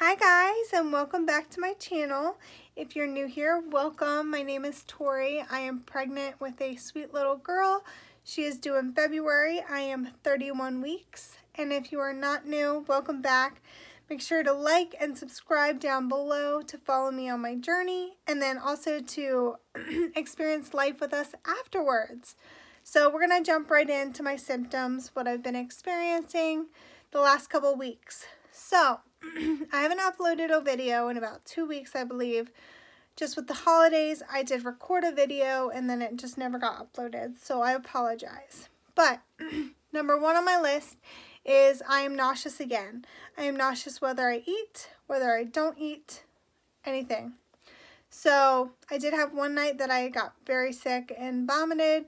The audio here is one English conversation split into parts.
Hi guys, and welcome back to my channel. If you're new here, welcome. My name is Tori. I am pregnant with a sweet little girl. She is due in February. I am 31 weeks. And if you are not new, welcome back. Make sure to like and subscribe down below to follow me on my journey, and then also to experience life with us afterwards. So we're going to jump right into my symptoms, what I've been experiencing the last couple weeks. So I haven't uploaded a video in about 2 weeks, I believe. Just with the holidays, I did record a video and then it just never got uploaded, so I apologize. But number one on my list is I am nauseous again. I am nauseous whether I eat, whether I don't eat, anything. So I did have one night that I got very sick and vomited,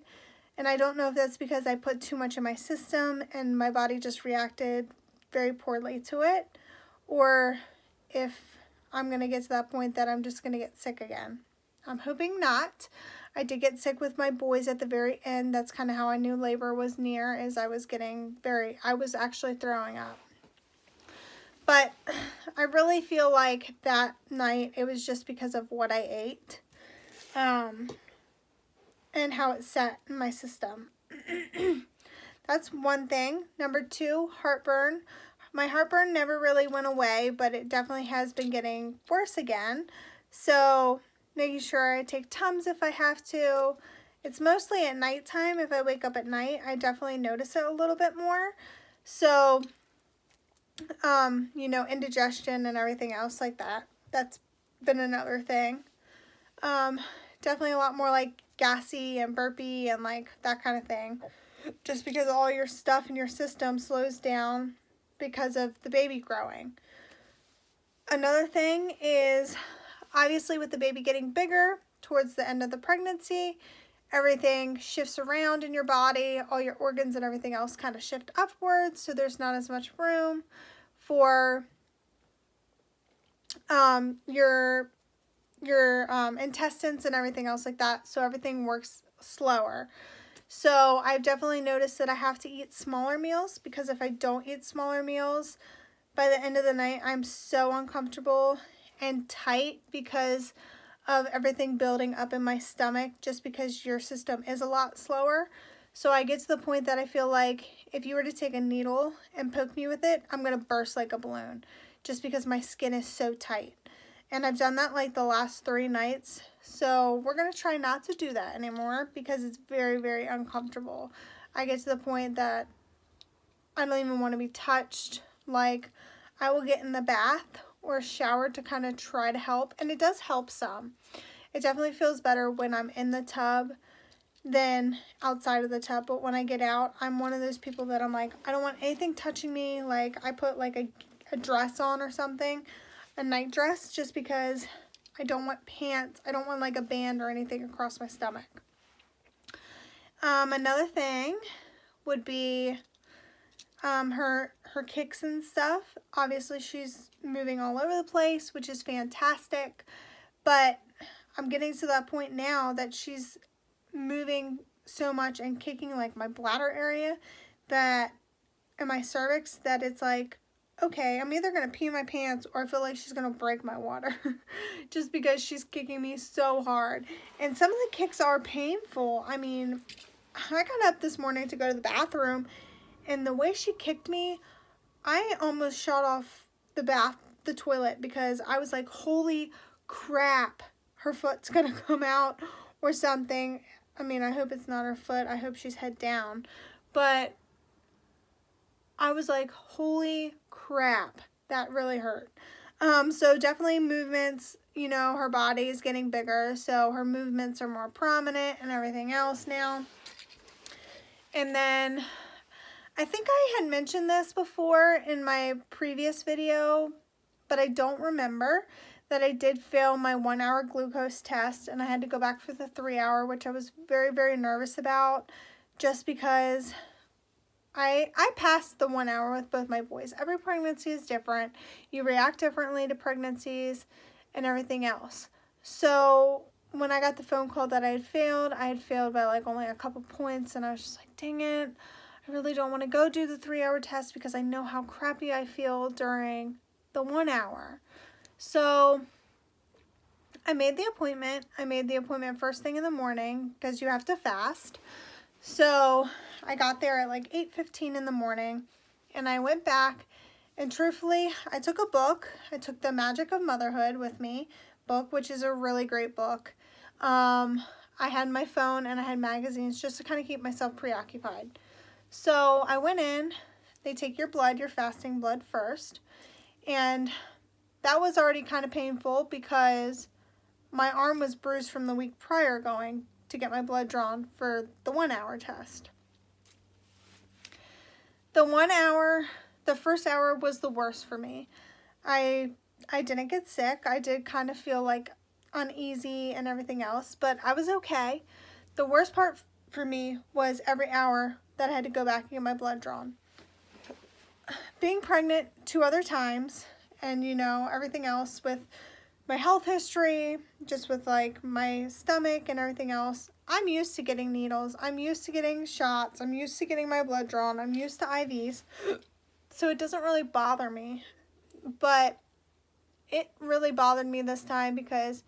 and I don't know if that's because I put too much in my system and my body just reacted very poorly to it, or if I'm going to get to that point that I'm just going to get sick again. I'm hoping not. I did get sick with my boys at the very end. That's kind of how I knew labor was near, is I was actually throwing up. But I really feel like that night it was just because of what I ate and how it set in my system. That's one thing. Number two, heartburn. My heartburn never really went away, but it definitely has been getting worse again. So making sure I take Tums if I have to. It's mostly at nighttime. If I wake up at night, I definitely notice it a little bit more. So, indigestion and everything else like that. That's been another thing. Definitely a lot more like gassy and burpy and like that kind of thing. Just because all your stuff in your system slows down because of the baby growing. Another thing is, obviously with the baby getting bigger towards the end of the pregnancy, everything shifts around in your body. All your organs and everything else kind of shift upwards, so there's not as much room for your intestines and everything else like that, so everything works slower. So I've definitely noticed that I have to eat smaller meals, because if I don't eat smaller meals, by the end of the night, I'm so uncomfortable and tight because of everything building up in my stomach, just because your system is a lot slower. So I get to the point that I feel like if you were to take a needle and poke me with it, I'm going to burst like a balloon, just because my skin is so tight. And I've done that like the last 3 nights. So we're going to try not to do that anymore, because it's very, very uncomfortable. I get to the point that I don't even want to be touched. Like, I will get in the bath or shower to kind of try to help. And it does help some. It definitely feels better when I'm in the tub than outside of the tub. But when I get out, I'm one of those people that I'm like, I don't want anything touching me. Like, I put like a dress on or something. A night dress, just because I don't want pants. I don't want like a band or anything across my stomach. Another thing would be her kicks and stuff. Obviously she's moving all over the place, which is fantastic, but I'm getting to that point now that she's moving so much and kicking like my bladder area that and my cervix, that it's like, okay, I'm either going to pee my pants or I feel like she's going to break my water just because she's kicking me so hard. And some of the kicks are painful. I mean, I got up this morning to go to the bathroom, and the way she kicked me, I almost shot off the toilet, because I was like, holy crap, her foot's going to come out or something. I mean, I hope it's not her foot. I hope she's head down. But I was like, holy crap, that really hurt. So definitely movements, her body is getting bigger, so her movements are more prominent and everything else now. And then I think I had mentioned this before in my previous video, but I don't remember that I did fail my 1-hour glucose test, and I had to go back for the 3-hour, which I was very, very nervous about, just because I passed the 1 hour with both my boys. Every pregnancy is different. You react differently to pregnancies and everything else. So when I got the phone call that I had failed by like only a couple points, and I was just like, dang it. I really don't want to go do the 3-hour test, because I know how crappy I feel during the 1 hour. So I made the appointment. I made the appointment first thing in the morning because you have to fast. So I got there at like 8:15 in the morning, and I went back, and truthfully, I took a book. I took The Magic of Motherhood with me book, which is a really great book. I had my phone and I had magazines just to kind of keep myself preoccupied. So I went in. They take your blood, your fasting blood first, and that was already kind of painful because my arm was bruised from the week prior going to get my blood drawn for the 1 hour test. The 1 hour, the first hour was the worst for me. I didn't get sick. I did kind of feel like uneasy and everything else, but I was okay. The worst part for me was every hour that I had to go back and get my blood drawn. Being pregnant 2 other times, and you know, everything else with my health history, just with like my stomach and everything else, I'm used to getting needles. I'm used to getting shots. I'm used to getting my blood drawn. I'm used to IVs. So it doesn't really bother me. But it really bothered me this time because,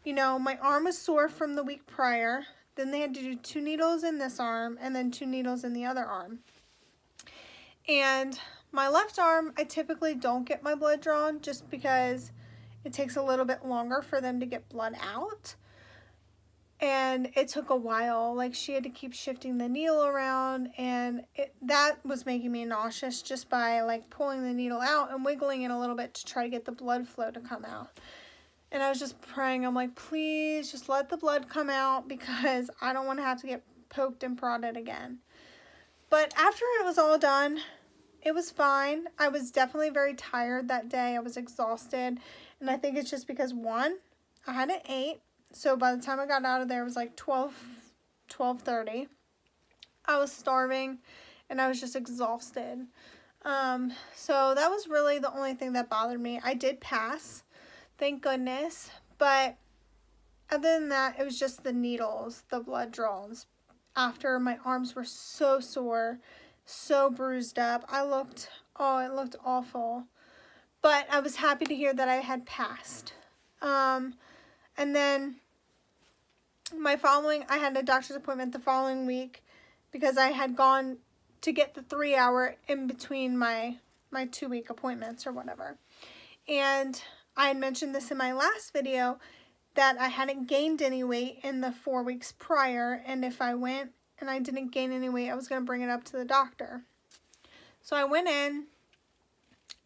you know, my arm was sore from the week prior. Then they had to do 2 needles in this arm and then 2 needles in the other arm. And my left arm, I typically don't get my blood drawn just because it takes a little bit longer for them to get blood out. And it took a while. Like, she had to keep shifting the needle around, and that was making me nauseous just by like pulling the needle out and wiggling it a little bit to try to get the blood flow to come out. And I was just praying. I'm like, please just let the blood come out because I don't want to have to get poked and prodded again. But after it was all done, it was fine. I was definitely very tired that day. I was exhausted. And I think it's just because, one, I hadn't ate. So by the time I got out of there, it was like 12:30. I was starving and I was just exhausted. So that was really the only thing that bothered me. I did pass, thank goodness. But other than that, it was just the needles, the blood draws. After, my arms were so sore, so bruised up. It looked awful. But I was happy to hear that I had passed. And then I had a doctor's appointment the following week because I had gone to get the 3 hour in between my 2 week appointments or whatever. And I had mentioned this in my last video that I hadn't gained any weight in the 4 weeks prior. And if I went and I didn't gain any weight, I was going to bring it up to the doctor. So I went in,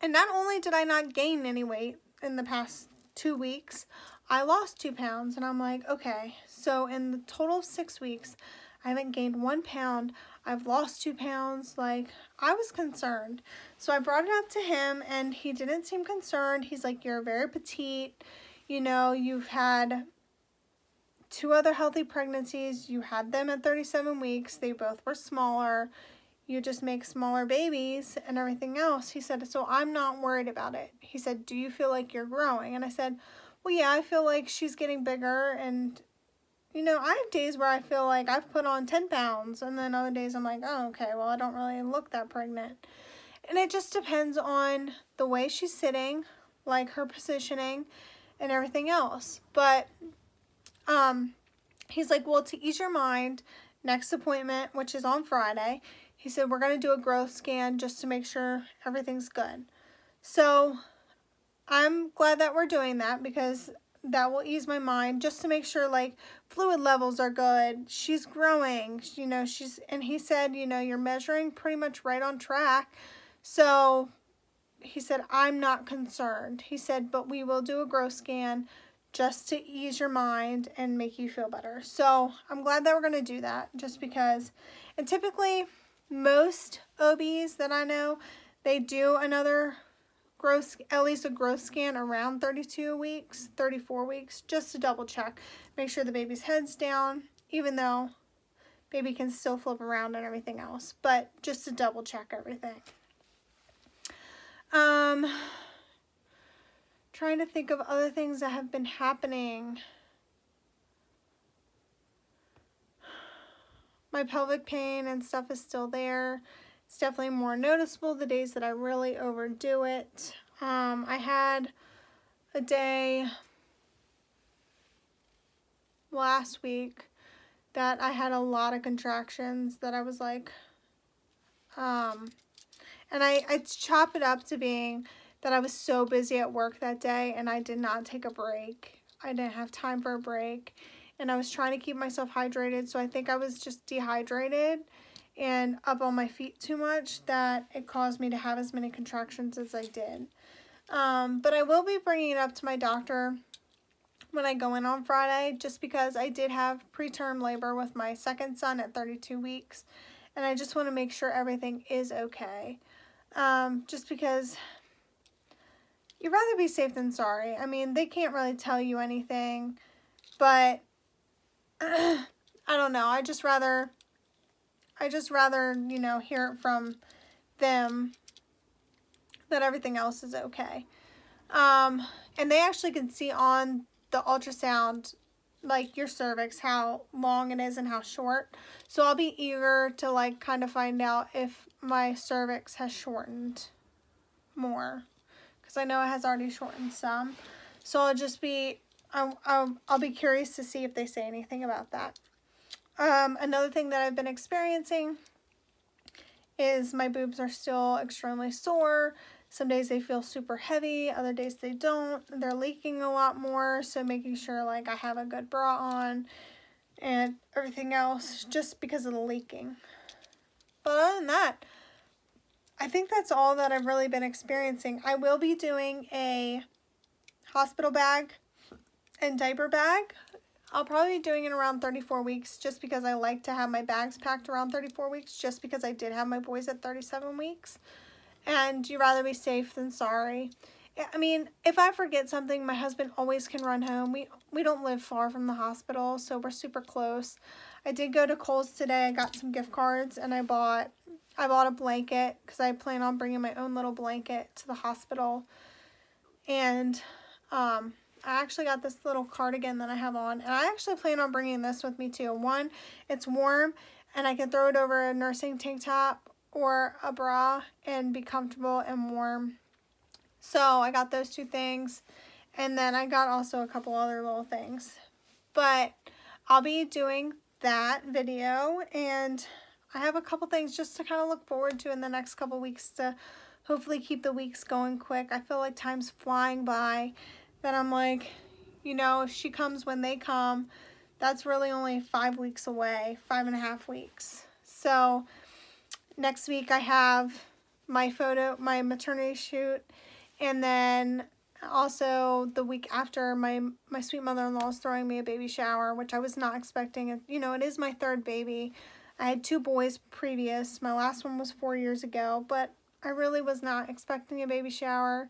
and not only did I not gain any weight in the past 2 weeks, I lost 2 pounds. And I'm like, okay, so in the total of 6 weeks, I haven't gained 1 pound. I've lost 2 pounds. Like, I was concerned. So I brought it up to him, and he didn't seem concerned. He's like, you're very petite. You know, you've had 2 other healthy pregnancies. You had them at 37 weeks. They both were smaller. You just make smaller babies and everything else. He said, so I'm not worried about it. He said, do you feel like you're growing? And I said, well, yeah, I feel like she's getting bigger. And, you know, I have days where I feel like I've put on 10 pounds. And then other days I'm like, oh, okay, well, I don't really look that pregnant. And it just depends on the way she's sitting, like her positioning and everything else. But he's like, well, to ease your mind, next appointment, which is on Friday, he said, we're going to do a growth scan just to make sure everything's good. So I'm glad that we're doing that because that will ease my mind just to make sure like fluid levels are good. She's growing, you know, and he said, you know, you're measuring pretty much right on track. So he said, I'm not concerned. He said, but we will do a growth scan just to ease your mind and make you feel better. So I'm glad that we're going to do that just because, and typically most OBs that I know, they do another at least a growth scan around 32 weeks, 34 weeks, just to double check. Make sure the baby's head's down, even though baby can still flip around and everything else, but just to double check everything. Trying to think of other things that have been happening. My pelvic pain and stuff is still there. It's definitely more noticeable the days that I really overdo it. I had a day last week that I had a lot of contractions that I was like, and I chop it up to being that I was so busy at work that day and I did not take a break. I didn't have time for a break, and I was trying to keep myself hydrated, so I think I was just dehydrated and up on my feet too much that it caused me to have as many contractions as I did. But I will be bringing it up to my doctor when I go in on Friday, just because I did have preterm labor with my second son at 32 weeks, and I just want to make sure everything is okay. Just because you'd rather be safe than sorry. I mean, they can't really tell you anything, but I don't know. I just rather, you know, hear it from them that everything else is okay. And they actually can see on the ultrasound, like your cervix, how long it is and how short. So I'll be eager to like kind of find out if my cervix has shortened more, because I know it has already shortened some. So I'll just be, I'll be curious to see if they say anything about that. Another thing that I've been experiencing is my boobs are still extremely sore. Some days they feel super heavy, other days they don't. They're leaking a lot more, so making sure like I have a good bra on and everything else just because of the leaking. But other than that, I think that's all that I've really been experiencing. I will be doing a hospital bag and diaper bag. I'll probably be doing it around 34 weeks just because I like to have my bags packed around 34 weeks, just because I did have my boys at 37 weeks. And you'd rather be safe than sorry. I mean, if I forget something, my husband always can run home. We don't live far from the hospital, so we're super close. I did go to Kohl's today. I got some gift cards, and I bought a blanket because I plan on bringing my own little blanket to the hospital. And I actually got this little cardigan that I have on, and I actually plan on bringing this with me too. One, it's warm, and I can throw it over a nursing tank top or a bra and be comfortable and warm. So I got those two things, and then I got also a couple other little things. But I'll be doing that video, and I have a couple things just to kind of look forward to in the next couple weeks to hopefully keep the weeks going quick. I feel like time's flying by, that I'm like, you know, if she comes when they come, that's really only 5 weeks away, 5.5 weeks. So next week I have my maternity shoot, and then also the week after, my sweet mother-in-law is throwing me a baby shower, which I was not expecting. You know, it is my third baby. I had 2 boys previous. My last one was 4 years ago, but I really was not expecting a baby shower.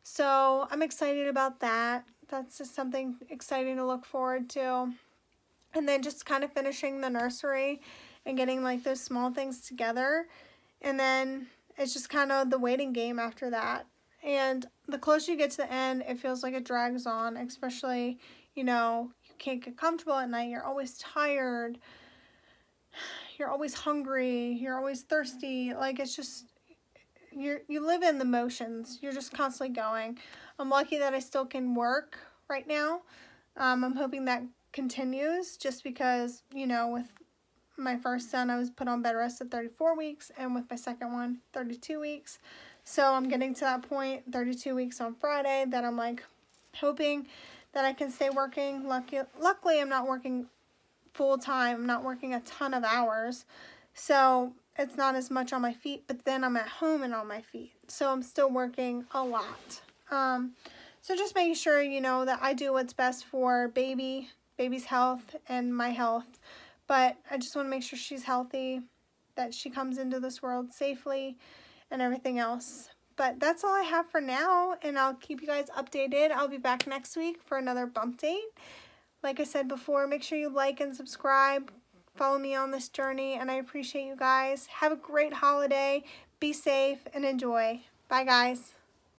So I'm excited about that. That's just something exciting to look forward to. And then just kind of finishing the nursery and getting like those small things together. And then it's just kind of the waiting game after that. And the closer you get to the end, it feels like it drags on, especially, you know, you can't get comfortable at night. You're always tired. You're always hungry. You're always thirsty. Like, it's just, you live in the motions. You're just constantly going. I'm lucky that I still can work right now. I'm hoping that continues, just because, you know, with my first son, I was put on bed rest at 34 weeks, and with my second one, 32 weeks. So I'm getting to that point, 32 weeks on Friday, that I'm like hoping that I can stay working. Luckily, I'm not working full time. I'm not working a ton of hours, so it's not as much on my feet, but then I'm at home and on my feet, so I'm still working a lot. So just making sure, you know, that I do what's best for baby's health and my health, but I just want to make sure she's healthy, that she comes into this world safely, and everything else. But that's all I have for now, and I'll keep you guys updated. I'll be back next week for another bump date. Like I said before, make sure you like and subscribe. Follow me on this journey, and I appreciate you guys. Have a great holiday. Be safe and enjoy. Bye, guys.